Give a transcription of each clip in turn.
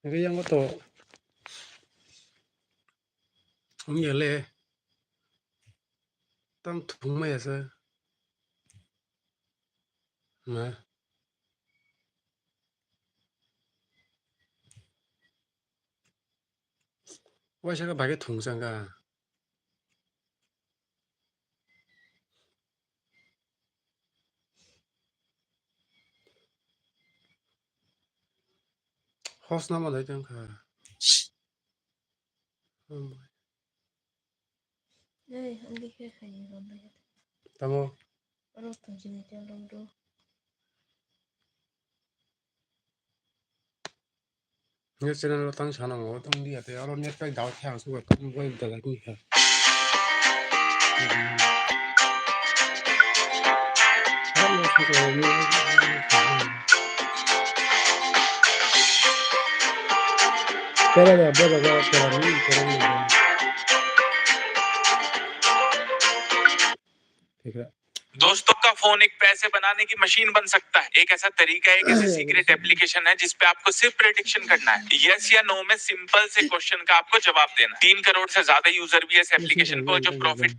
cái yang có tổ không nhớ lệ tam thùng mày sao mà 왜 제가 말게 동상가 허스나만 나이던가 네, 안 되게 가니 건데. 다모 바로 당신이 되어도. 이거 지난로 땅 사는 거 어떤 데야 돼 여러 넷까지 나올 때 양수가 큰 거에 있다가 그니까 तेरा ठीक है दोस्तों का फोन एक पैसे बनाने की मशीन बन सकता है। एक ऐसा तरीका है, एक ऐसी सीक्रेट एप्लीकेशन है जिसपे आपको सिर्फ प्रेडिक्शन करना है। यस या नो में सिंपल से क्वेश्चन का आपको जवाब देना। 3 करोड़ से ज्यादा यूजर भी इस एप्लीकेशन को जो प्रॉफिट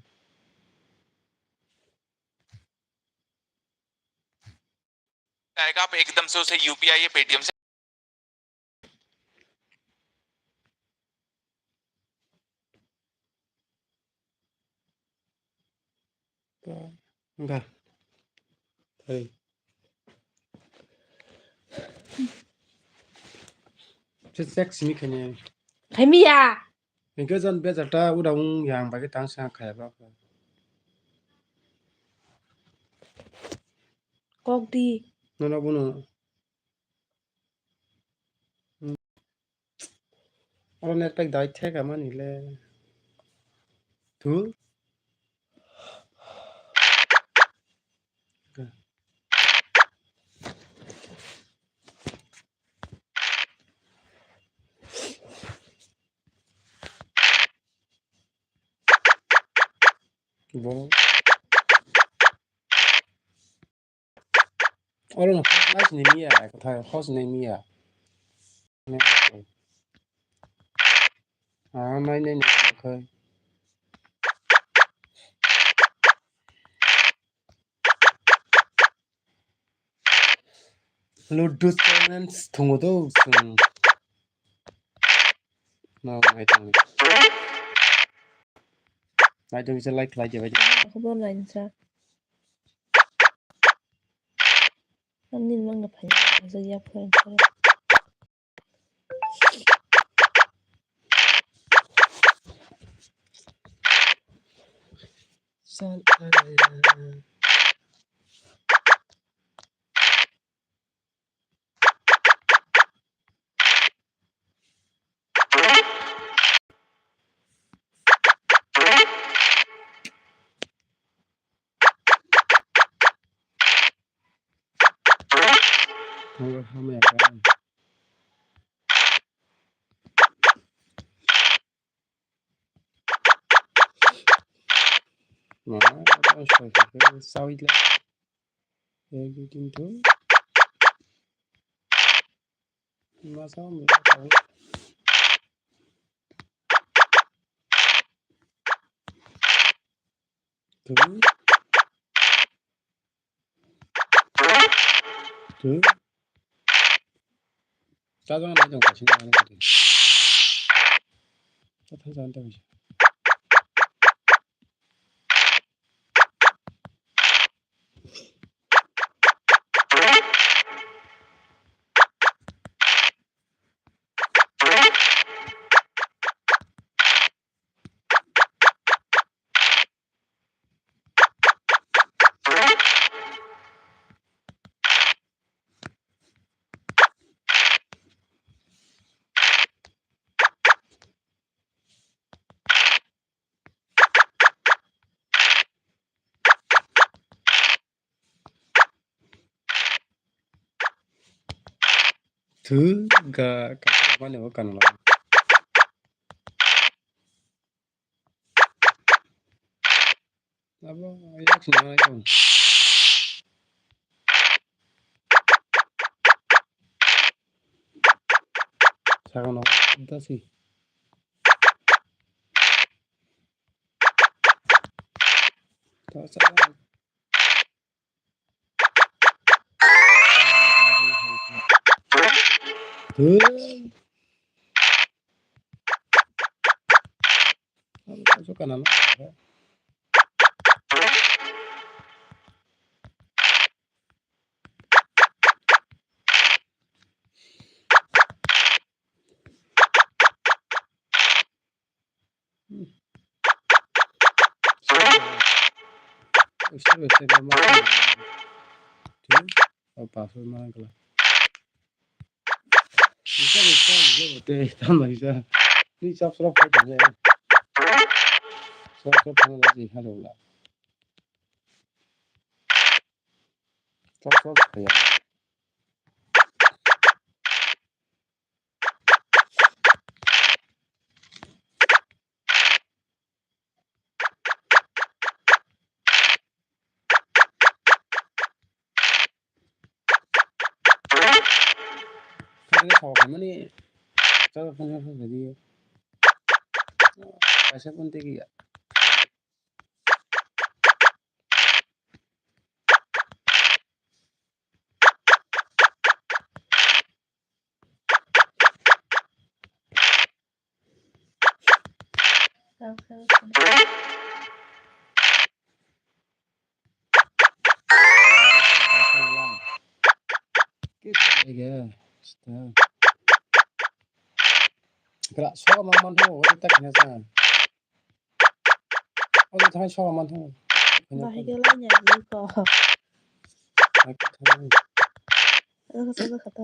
आएगा, आप एकदम से उसे यूपीआई या पेटीएम से 가 thầy chết sex mi khen 개미야. cái dân bây giờ ta u đông yang bài cái tăng sang khai bác 꼭디. nó bunu ở net pack đại thế cả mà nỉ lệ thứ bố ở đâu nice name ya có thay host name ya à mai này khơi Ludo tenants thùng đó no I don't just like vậy 그건 아니죠. 언니는 뭔가 반겨서 옆으로 쳐. 뭔가 하면 약간 sao ít lại 여기 딘도 맞아 뭐 그 짜장면 한정 같이 나가는 거지 짜탄자 한다고 이제 thứ cả các bạn đều cần là apa yak sini itu 잠깐만 다시 다시 masuk kanan apa semua kalau bisa tambah bisa ini sop aja sop lagi halo lah sop ya cái sò của nó đi cho không phải gì phải sẽ con tiki ạ cái kìa 그래 소가만 하고 어디 딱 해서 어디 다 소가만 하고 나 해결하냐 이거. 그래서 갔다.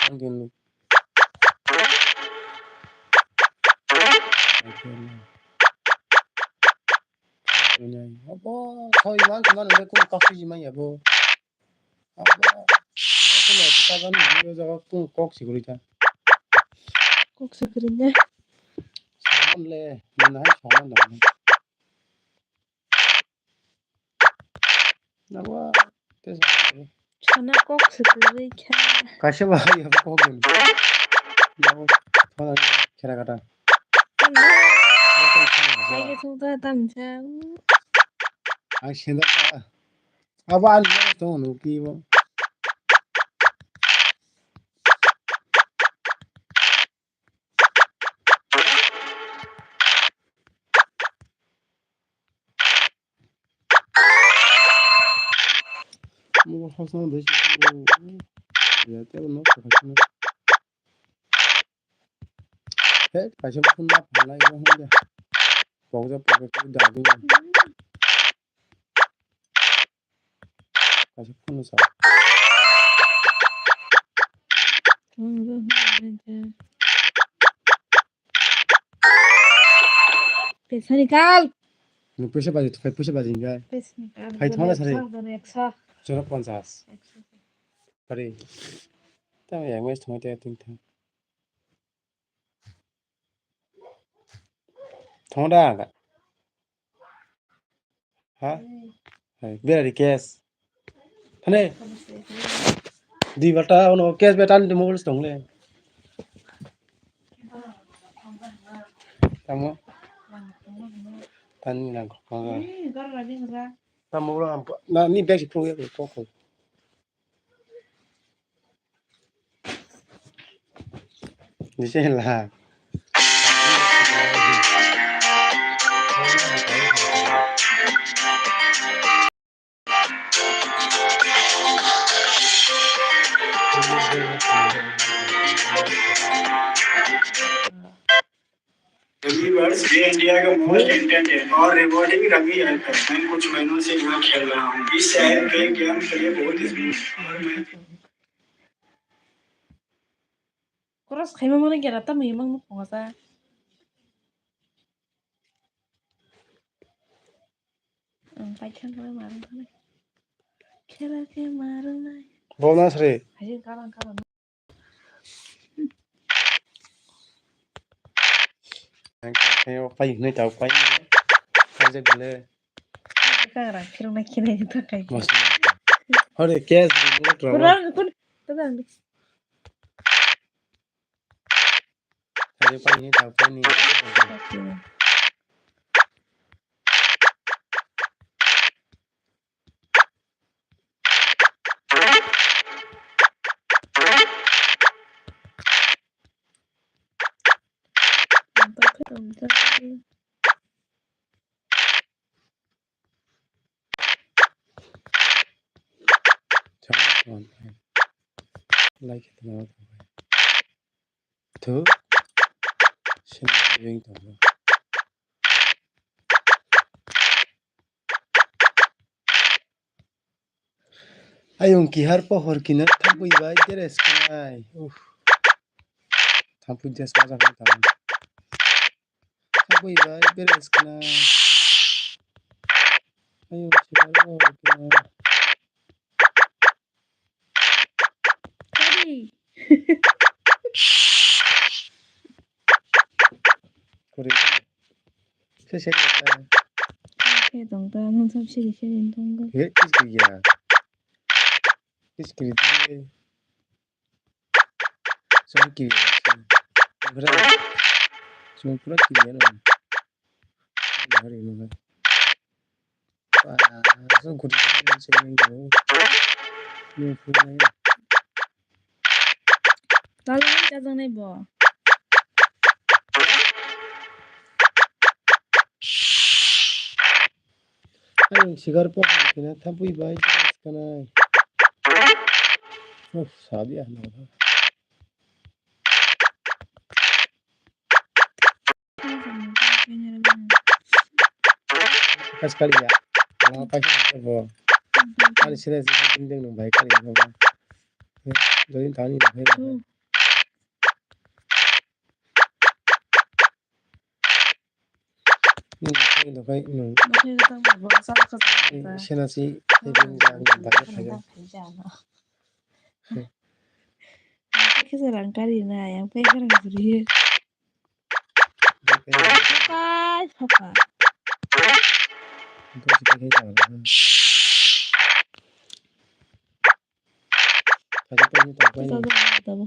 당근 뭐 거의 많은데 꼭 깍지지만 여보 근데 어디까지는 여자가 꼭 시그리자 꼭지 그랬냐? 4만 래 맨날 4만 넘네 나와 됐어 전화 꼭지 그래. 가시 봐 여보 거기 나와 전화 계라가다 자기 통다 담자. 아 신났다 아반 또 누기 뭐 뭐 화상 되시고 야 때문에 가시는 해 가시 푼나 발라 이거 혼자 먹자 먹자 나도 가시 푸는 사 पैसा निकाल पैसे बाजी तो पैसे बाजींगे पैसा निकाल भाई थोड़ा सारे 100 चलो 50 अरे तब यार मैं थोड़ा तीन था थोड़ा आगा हाँ बेरा कैश थाने दी बटा उन्होंने कैश बेटा ने मोबाइल स्टोंगले तमो tani na kanga tamu na ni begi pro ya ko ni se la viewers ये इंडिया का मोस्ट इंटेंट और रिवॉर्डिंग रमी है मैं कुछ महीनों से यहाँ खेल रहा हूँ इस शहर के गेम के लिए बहुत स्मूथ और मैं Koras kayo mo na gyarata may mang mo sa. Ang paichan ko marang ka na. Kera ke marang na. bonus re Ayun karan. kayo pai nei tao pai kaje gule Karan kiro na kina ito kay. mas hore cash ni Kuran kun tadang di. Jadi paling ini tahu ini. Jangan like itu mau tuh sini tuh. Ayong kihar pohor kina thampu ibai deres kanai. Thampu jas maja kan tahu. Thampu ibai deres kanai. Ayong kihar pohor kina. Kore. Saya kan. Cái tổng ta không sắp xỉ xe điện thông cơ. Kiskiriya. Kiskiri tu. Soal kiri. Berapa? Cuma pura kiri kan. Hari ini. Wah, so good kan saya ini. Ni punya. Kalau 짜증 내 뭐. Ayong sigar pohor kina thampu ibai deres kanai. Sabi na. Kas kali ya. Apa sih itu? Kali sih dinding nung baik kali itu. Jadi tani baik. Ini baik nung. Senasi dinding yang baik saja. Kisaran kari na yang pegang sendiri. Papa. Itu kita jalan. Kaji pun ini tahu ini.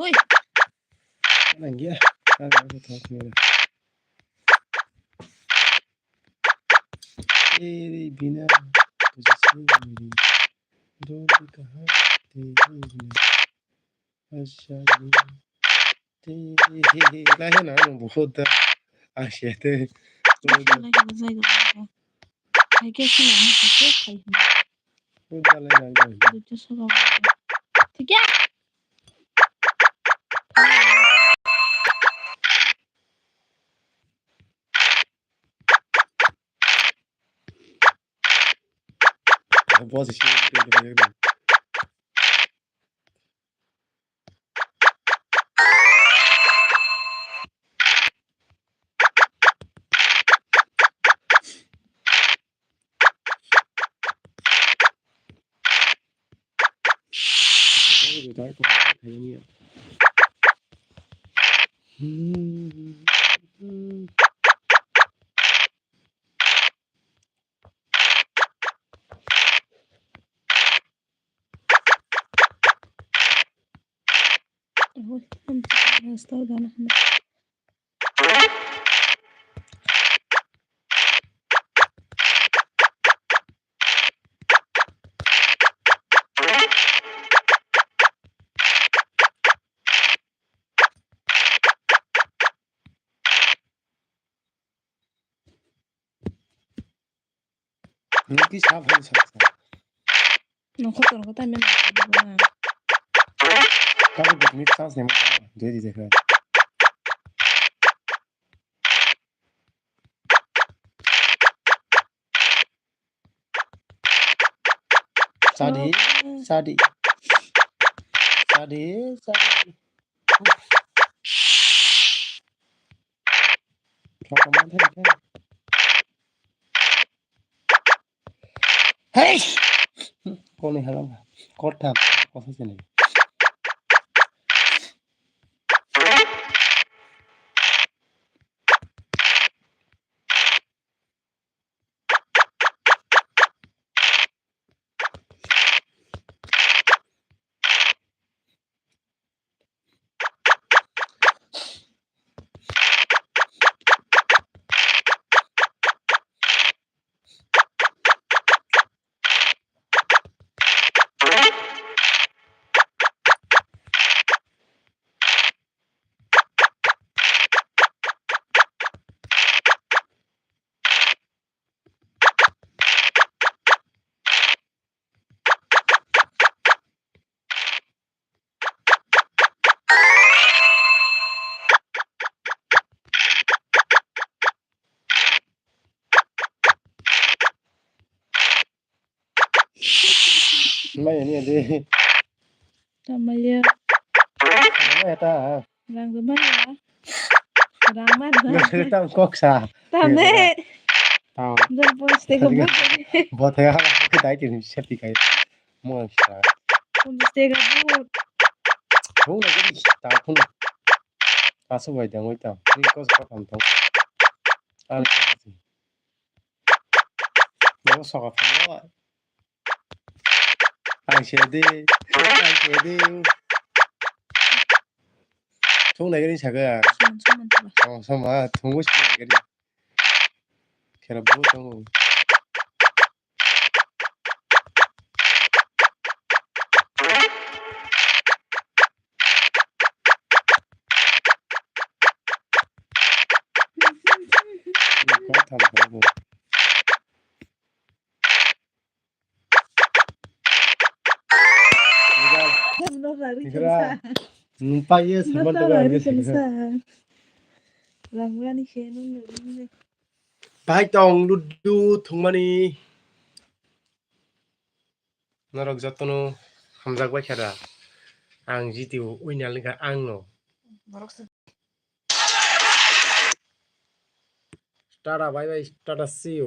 Oi. Lagi ya. Kalau kita tahu. तेरे बिना तुझसे मेरी जोड़ी कहाँ तेरे बिना आशाएं तेरे लाहे ना बहुत आशा थे ठीक है बहुत अच्छी Niki साफ हो सकता है नखोतन को टाइम में ना कभी भी सांस नहीं मारता दे दी देखा सादी सादी सादी सादी क्या कमाल है क्या Hey! 꺼내 하나가 꺼탐 꺼서지네. Mấy này đi. Tamaya. Mấy ta. Rang cái mắt hả? Rang mắt hả? Người ta có xa. Tame. Tao. Dân post cái bút. Bỏ thế cái đáy thì xếp đi cái. Mua xa. Post cái bút. Không là cái gì. Tao không. Tao sẽ vậy đang ngồi tao. Đi có làm tao. Ăn cái gì. Nó sọ phải nó. Anh sẽ đi. Anh sẽ đi. 총 내기는 작아야. 손만 잡아. 설마 동고 싶은 내기는. 걔는 뭐 정도. 그렇다면 너무. Nó là đi chân Ra xa. 빠이에 Nó 설만 ta 떠가 là 안 đi chân 됐어. xa. Làm ra đi khe nó người. 바이똥 루두 동만이 너랑 저또는 함작 바켜라. 앙 지디오 우이냐리가 앙노. Tata bye bye tata see you